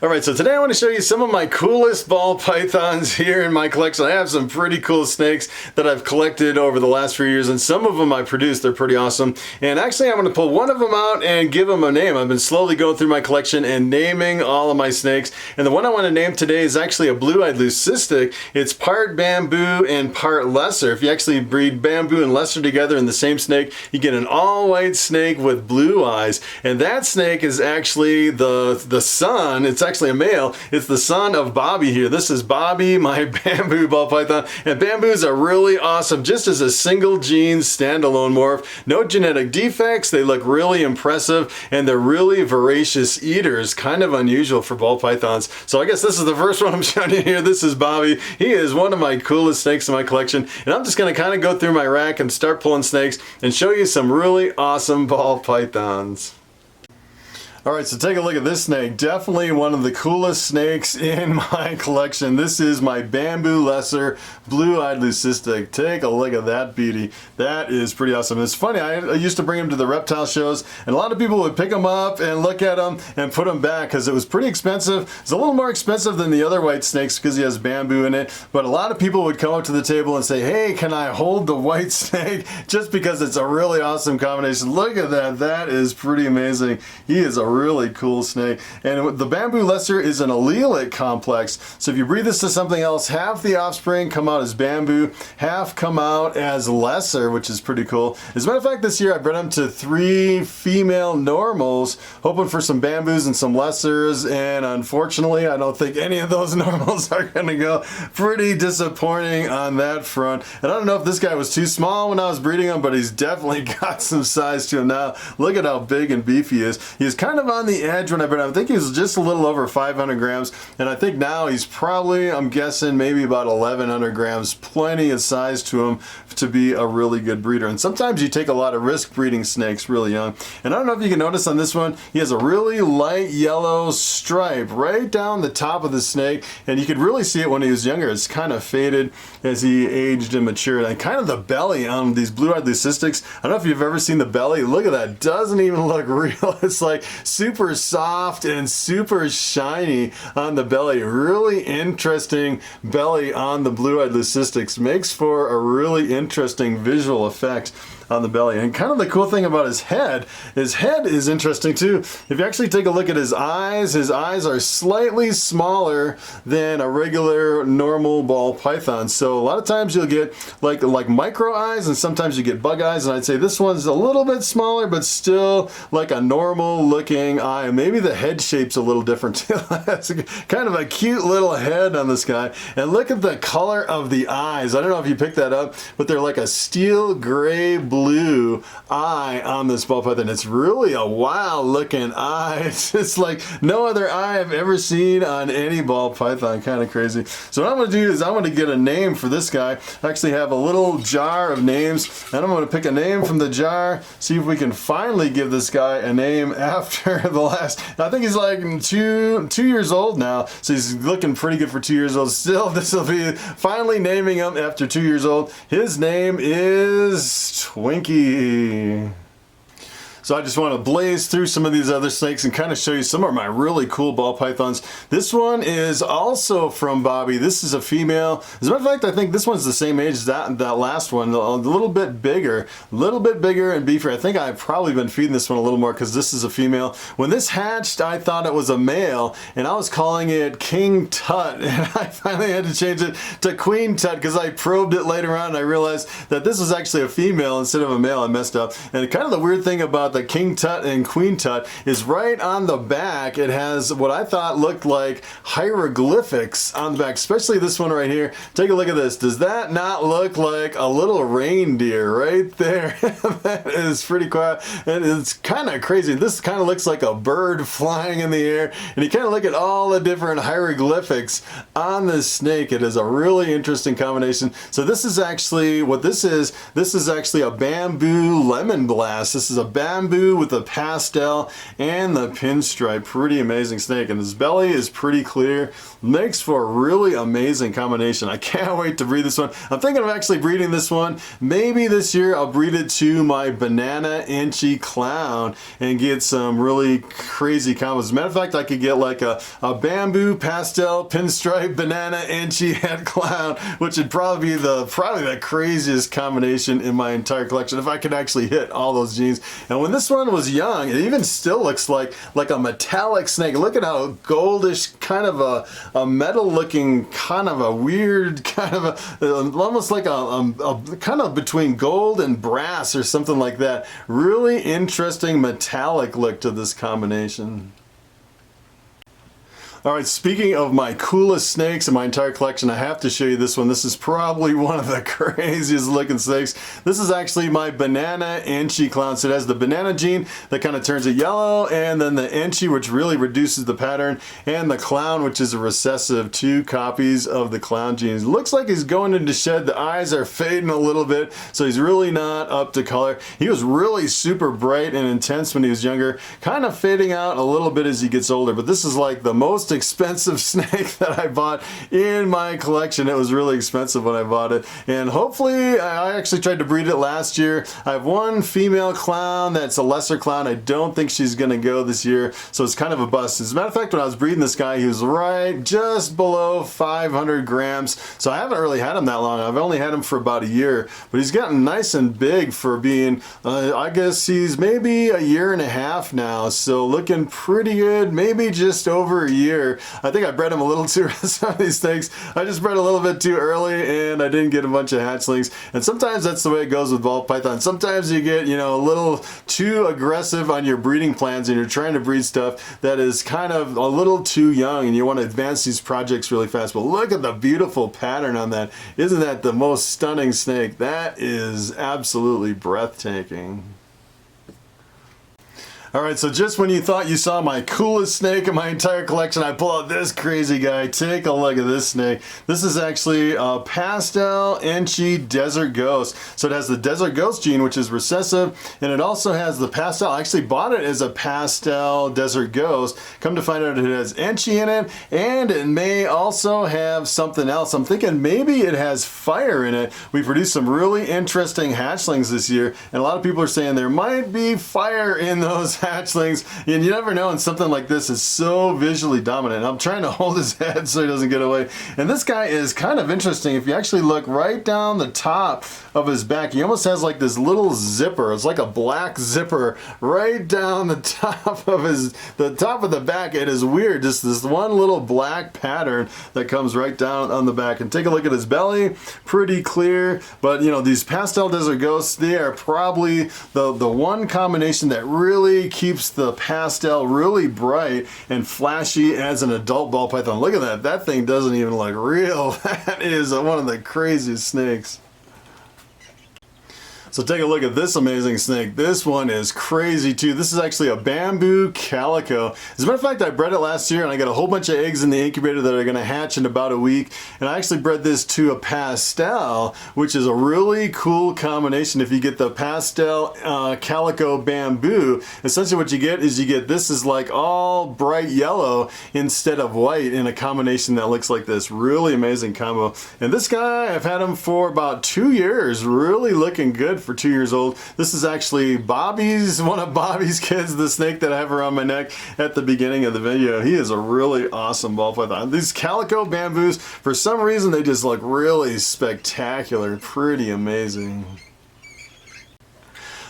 Alright, so today I want to show you some of my coolest ball pythons here in my collection. I have some pretty cool snakes that I've collected over the last few years, and some of them I produced. They're pretty awesome. And actually I'm going to pull one of them out and give them a name. I've been slowly going through my collection and naming all of my snakes. And the one I want to name today is actually a blue-eyed leucistic. It's part bamboo and part lesser. If you actually breed bamboo and lesser together in the same snake, you get an all-white snake with blue eyes. And that snake is actually the son. It's actually a male. It's the son of Bobby here. This is Bobby, my bamboo ball python. And bamboos are really awesome just as a single gene standalone morph. No genetic defects. They look really impressive and they're really voracious eaters. Kind of unusual for ball pythons. So I guess this is the first one I'm showing you here. This is Bobby. He is one of my coolest snakes in my collection. And I'm just going to kind of go through my rack and start pulling snakes and show you some really awesome ball pythons. Alright, so take a look at this snake. Definitely one of the coolest snakes in my collection. This is my bamboo lesser blue-eyed leucistic. Take a look at that beauty. That is pretty awesome. It's funny, I used to bring him to the reptile shows, and a lot of people would pick him up and look at him and put him back because it was pretty expensive. It's a little more expensive than the other white snakes because he has bamboo in it, but a lot of people would come up to the table and say, hey, can I hold the white snake? Just because it's a really awesome combination. Look at that. That is pretty amazing. He is a really cool snake. And the bamboo lesser is an allelic complex. So if you breed this to something else, half the offspring come out as bamboo, half come out as lesser, which is pretty cool. As a matter of fact, this year I bred them to 3 female normals, hoping for some bamboos and some lessers, and unfortunately I don't think any of those normals are going to go. Pretty disappointing on that front. And I don't know if this guy was too small when I was breeding him, but he's definitely got some size to him now. Look at how big and beefy he is. He's kind of on the edge when I bred him. I think he was just a little over 500 grams, and I think now he's probably, I'm guessing, maybe about 1,100 grams. Plenty of size to him to be a really good breeder. And sometimes you take a lot of risk breeding snakes really young. And I don't know if you can notice on this one, he has a really light yellow stripe right down the top of the snake, and you could really see it when he was younger. It's kind of faded as he aged and matured. And kind of the belly on these blue-eyed leucistics, I don't know if you've ever seen the belly. Look at that. Doesn't even look real. It's like super soft and super shiny on the belly. Really interesting belly on the blue-eyed leucistics. Makes for a really interesting visual effect on the belly. And kind of the cool thing about his head is interesting too. If you actually take a look at his eyes are slightly smaller than a regular normal ball python. So a lot of times you'll get like micro eyes, and sometimes you get bug eyes, and I'd say this one's a little bit smaller but still like a normal looking eye. Maybe the head shape's a little different too. That's kind of a cute little head on this guy. And look at the color of the eyes. I don't know if you picked that up, but they're like a steel gray blue eye on this ball python. It's really a wild looking eye. It's like no other eye I've ever seen on any ball python. Kind of crazy. So what I'm going to do is I'm going to get a name for this guy. I actually have a little jar of names, and I'm going to pick a name from the jar, see if we can finally give this guy a name after the last, I think he's like two years old now, so he's looking pretty good for 2 years old. Still, this will be finally naming him after 2 years old. His name is Twinkie. So I just want to blaze through some of these other snakes and kind of show you some of my really cool ball pythons. This one is also from Bobby. This is a female. As a matter of fact, I think this one's the same age as that last one. A little bit bigger and beefier. I think I've probably been feeding this one a little more because this is a female. When this hatched, I thought it was a male, and I was calling it King Tut, and I finally had to change it to Queen Tut because I probed it later on and I realized that this was actually a female instead of a male. I messed up. And kind of the weird thing about the King Tut and Queen Tut is right on the back it has what I thought looked like hieroglyphics on the back, especially this one right here. Take a look at this. Does that not look like a little reindeer right there? That is pretty quiet, and it's kind of crazy. This kind of looks like a bird flying in the air, and you kind of look at all the different hieroglyphics on this snake. It is a really interesting combination. So this is actually what this is. This is actually a bamboo lemon blast. This is a bamboo Bamboo with the Pastel and the Pinstripe. Pretty amazing snake, and his belly is pretty clear. Makes for a really amazing combination. I can't wait to breed this one. I'm thinking of actually breeding this one. Maybe this year I'll breed it to my banana inchy clown and get some really crazy combos. As a matter of fact, I could get like a bamboo, pastel, pinstripe, banana inchy head clown, which would probably be probably the craziest combination in my entire collection if I could actually hit all those genes. And when this one was young, it even still looks like a metallic snake. Look at how goldish, kind of a metal looking, kind of a weird, kind of almost like a kind of between gold and brass or something like that. Really interesting metallic look to this combination. Alright, speaking of my coolest snakes in my entire collection, I have to show you this one. This is probably one of the craziest looking snakes. This is actually my banana inchy clown. So it has the banana gene that kind of turns it yellow, and then the inchy, which really reduces the pattern, and the clown, which is a recessive. 2 copies of the clown genes. Looks like he's going into shed. The eyes are fading a little bit, so he's really not up to color. He was really super bright and intense when he was younger, kind of fading out a little bit as he gets older, but this is like the most expensive snake that I bought in my collection. It was really expensive when I bought it, and hopefully I actually tried to breed it last year. I have one female clown that's a lesser clown. I don't think she's gonna go this year, so it's kind of a bust. As a matter of fact, when I was breeding this guy, he was right just below 500 grams, so I haven't really had him that long. I've only had him for about a year, but he's gotten nice and big for being I guess he's maybe a year and a half now, so looking pretty good. Maybe just over a year. I think I bred him a little too, some of these things, I just bred a little bit too early and I didn't get a bunch of hatchlings. And sometimes that's the way it goes with ball python. Sometimes you get, a little too aggressive on your breeding plans and you're trying to breed stuff that is kind of a little too young and you want to advance these projects really fast. But look at the beautiful pattern on that. Isn't that the most stunning snake? That is absolutely breathtaking. Alright, so just when you thought you saw my coolest snake in my entire collection, I pull out this crazy guy. Take a look at this snake. This is actually a Pastel inchy desert ghost. So it has the desert ghost gene, which is recessive, and it also has the pastel. I actually bought it as a pastel desert ghost. Come to find out it has inchy in it, and it may also have something else. I'm thinking maybe it has fire in it. We produced some really interesting hatchlings this year, and a lot of people are saying there might be fire in those hatchlings, and you never know, and something like this is so visually dominant. I'm trying to hold his head so he doesn't get away, and this guy is kind of interesting. If you actually look right down the top of his back, he almost has like this little zipper. It's like a black zipper right down the top of the back. It is weird, just this one little black pattern that comes right down on the back. And take a look at his belly, pretty clear, but these pastel desert ghosts, they are probably the one combination that really keeps the pastel really bright and flashy as an adult ball python. Look at that. That thing doesn't even look real. That is one of the craziest snakes. So take a look at this amazing snake. This one is crazy too. This is actually a bamboo calico. As a matter of fact, I bred it last year and I got a whole bunch of eggs in the incubator that are going to hatch in about a week. And I actually bred this to a pastel, which is a really cool combination. If you get the pastel Calico Bamboo, essentially what you get is this is like all bright yellow instead of white in a combination that looks like this. Really amazing combo. And this guy, I've had him for about 2 years, really looking good for 2 years old. This is actually one of Bobby's kids, the snake that I have around my neck at the beginning of the video. He is a really awesome ball python. These Calico Bamboos, for some reason, they just look really spectacular, pretty amazing.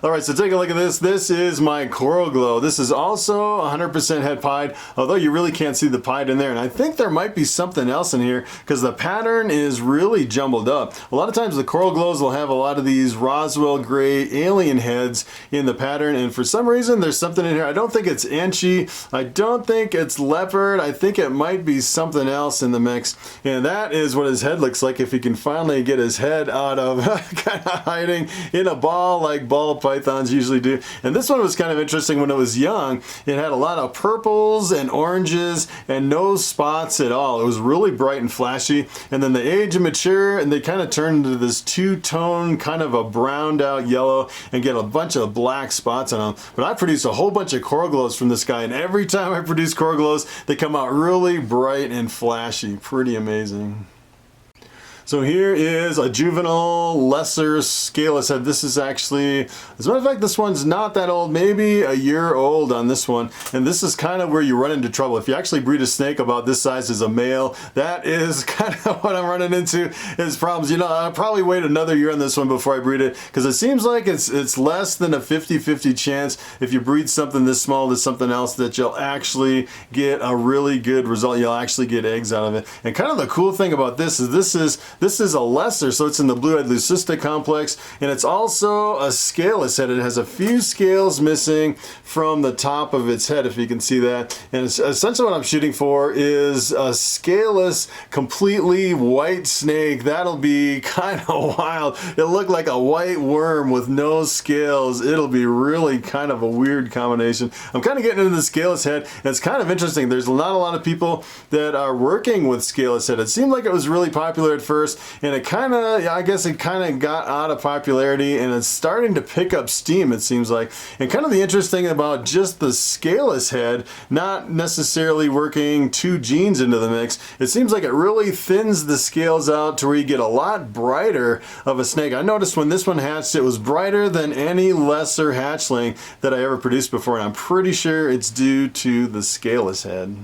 Alright, so take a look at this. This is my coral glow. This is also 100% het pied, although you really can't see the pied in there. And I think there might be something else in here because the pattern is really jumbled up. A lot of times the coral glows will have a lot of these Roswell gray alien heads in the pattern, and for some reason there's something in here. I don't think it's inchy. I don't think it's leopard. I think it might be something else in the mix. And that is what his head looks like if he can finally get his head out of kind of hiding in a ball like ball python. pythons usually do. And this one was kind of interesting when it was young. It had a lot of purples and oranges and no spots at all. It was really bright and flashy. And then they age and mature and they kind of turn into this two-tone kind of a browned out yellow and get a bunch of black spots on them. But I produced a whole bunch of coral glows from this guy, and every time I produce coral glows, they come out really bright and flashy. Pretty amazing. So here is a juvenile lesser scaleless head. This is actually, as a matter of fact, this one's not that old, maybe a year old on this one. And this is kind of where you run into trouble. If you actually breed a snake about this size as a male, that is kind of what I'm running into is problems. You know, I'll probably wait another year on this one before I breed it, because it seems like it's less than a 50-50 chance if you breed something this small to something else that you'll actually get a really good result. You'll actually get eggs out of it. And kind of the cool thing about this is a lesser, so it's in the blue-eyed leucistic complex, and it's also a scaleless head. It has a few scales missing from the top of its head, if you can see that. And it's essentially what I'm shooting for is a scaleless, completely white snake. That'll be kind of wild. It'll look like a white worm with no scales. It'll be really kind of a weird combination. I'm kind of getting into the scaleless head, and it's kind of interesting. There's not a lot of people that are working with scaleless head. It seemed like it was really popular at first, and it kind of, I guess it kind of got out of popularity, and it's starting to pick up steam, it seems like. And kind of the interesting about just the scaleless head, not necessarily working two genes into the mix, it seems like it really thins the scales out to where you get a lot brighter of a snake. I noticed when this one hatched, it was brighter than any lesser hatchling that I ever produced before, and I'm pretty sure it's due to the scaleless head.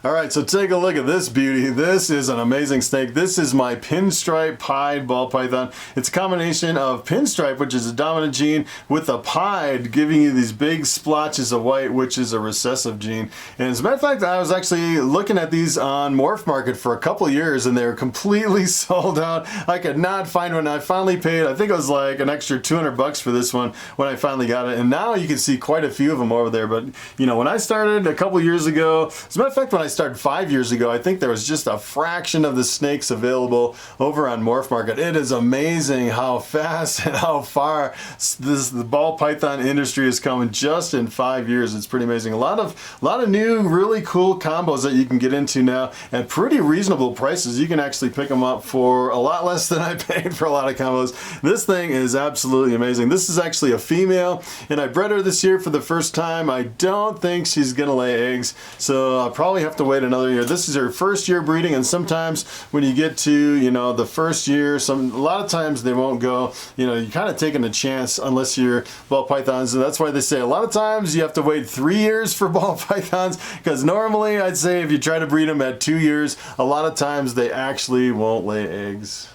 Alright, so take a look at this beauty. This is an amazing snake. This is my Pinstripe pied ball python. It's a combination of pinstripe, which is a dominant gene, with a pied, giving you these big splotches of white, which is a recessive gene. And as a matter of fact, I was actually looking at these on Morphmarket for a couple years, and they were completely sold out. I could not find one. I finally paid, I think it was like an extra 200 bucks for this one when I finally got it. And now you can see quite a few of them over there. But, you know, when I started a couple years ago, as a matter of fact, when I started 5 years ago, I think there was just a fraction of the snakes available over on Morphmarket. It is amazing how fast and how far the ball python industry has come in just in 5 years. It's pretty amazing. A lot of new, really cool combos that you can get into now at pretty reasonable prices. You can actually pick them up for a lot less than I paid for a lot of combos. This thing is absolutely amazing. This is actually a female, and I bred her this year for the first time. I don't think she's gonna lay eggs, so I'll probably have to wait another year. This is her first year breeding, and sometimes when you get to, you know, the first year, a lot of times they won't go. You know, you're kind of taking a chance unless you're ball pythons, and that's why they say a lot of times you have to wait 3 years for ball pythons, because normally I'd say if you try to breed them at 2 years, a lot of times they actually won't lay eggs.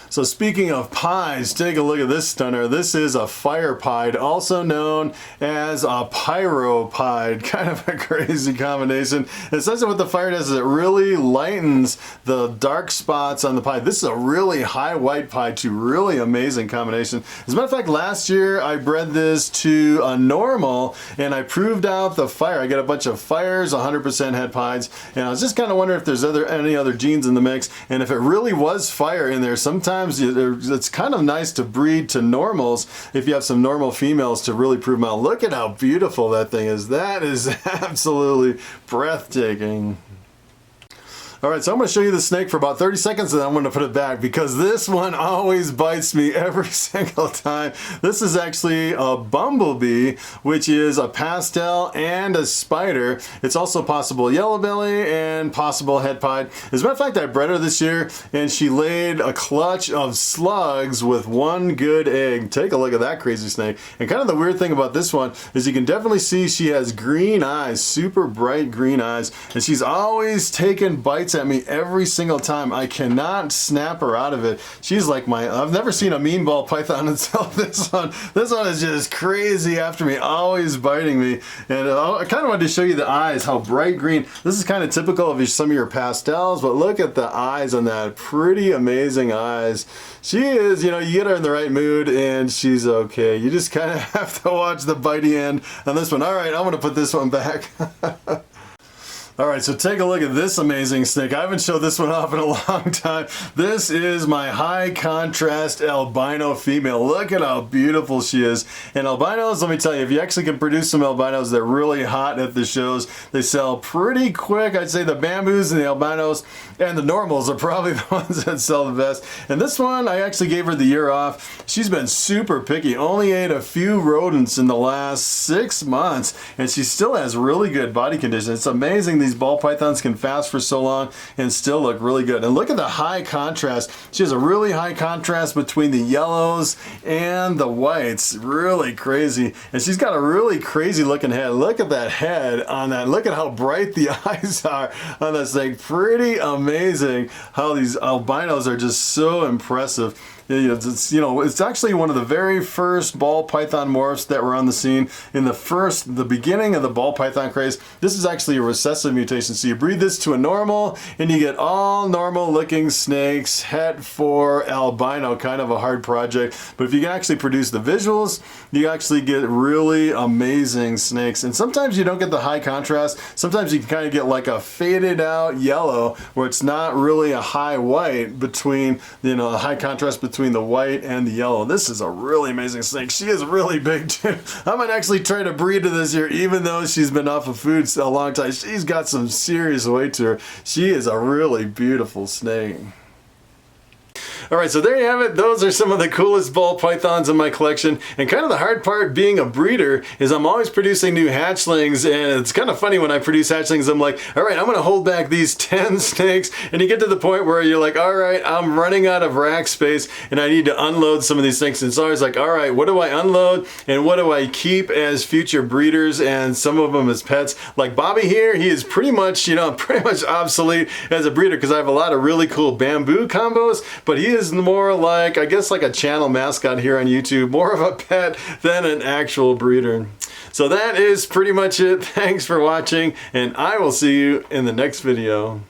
So speaking of pies, take a look at this stunner. This is a fire pied, also known as a pyro pied. Kind of a crazy combination. Essentially what the fire does is it really lightens the dark spots on the pie. This is a really high white pie too. Really amazing combination. As a matter of fact, last year I bred this to a normal, and I proved out the fire. I got a bunch of fires, 100% head pies, and I was just kind of wondering if there's any other genes in the mix, and if it really was fire in there. Sometimes it's kind of nice to breed to normals if you have some normal females to really prove them out. Look at how beautiful that thing is. That is absolutely breathtaking. Alright, so I'm going to show you the snake for about 30 seconds and then I'm going to put it back because this one always bites me every single time. This is actually a Bumblebee, which is a pastel and a spider. It's also possible yellow belly and possible head pied. As a matter of fact, I bred her this year and she laid a clutch of slugs with one good egg. Take a look at that crazy snake. And kind of the weird thing about this one is you can definitely see she has green eyes, super bright green eyes, and she's always taking bites at me every single time. I cannot snap her out of it. She's like I've never seen a mean ball python until this one. This one is just crazy after me, always biting me. And I kind of wanted to show you the eyes, how bright green. This is kind of typical of some of your pastels, but look at the eyes on that. Pretty amazing eyes. She is, you know, you get her in the right mood and she's okay. You just kind of have to watch the bitey end on this one. All right, I'm going to put this one back. All right, so take a look at this amazing snake. I haven't showed this one off in a long time. This is my high contrast albino female. Look at how beautiful she is. And albinos, let me tell you, if you actually can produce some albinos, they're really hot at the shows. They sell pretty quick. I'd say the bamboos and the albinos and the normals are probably the ones that sell the best. And this one, I actually gave her the year off. She's been super picky. Only ate a few rodents in the last 6 months, and she still has really good body condition. It's amazing these ball pythons can fast for so long and still look really good. And look at the high contrast. She has a really high contrast between the yellows and the whites. Really crazy. And she's got a really crazy looking head. Look at that head on that. Look at how bright the eyes are on this thing. Pretty amazing how these albinos are just so impressive. It's actually one of the very first ball python morphs that were on the scene in the beginning of the ball python craze. This is actually a recessive mutation. So you breed this to a normal and you get all normal looking snakes. Het for albino, kind of a hard project. But if you can actually produce the visuals, you actually get really amazing snakes. And sometimes you don't get the high contrast. Sometimes you can kind of get like a faded out yellow where it's not really a high white between, a high contrast between the white and the yellow. This is a really amazing snake. She is really big too. I might actually try to breed to this year, even though she's been off of food a long time. She's got some serious weight to her. She is a really beautiful snake. All right, so there you have it. Those are some of the coolest ball pythons in my collection. And kind of the hard part being a breeder is I'm always producing new hatchlings, and it's kind of funny when I produce hatchlings, I'm like, all right, I'm gonna hold back these 10 snakes, and you get to the point where you're like, all right, I'm running out of rack space, and I need to unload some of these things. And it's always like, all right, what do I unload, and what do I keep as future breeders, and some of them as pets. Like Bobby here, he is pretty much, pretty much obsolete as a breeder because I have a lot of really cool bamboo combos, but he is more like, I guess, like a channel mascot here on YouTube, more of a pet than an actual breeder. So that is pretty much it. Thanks for watching, and I will see you in the next video.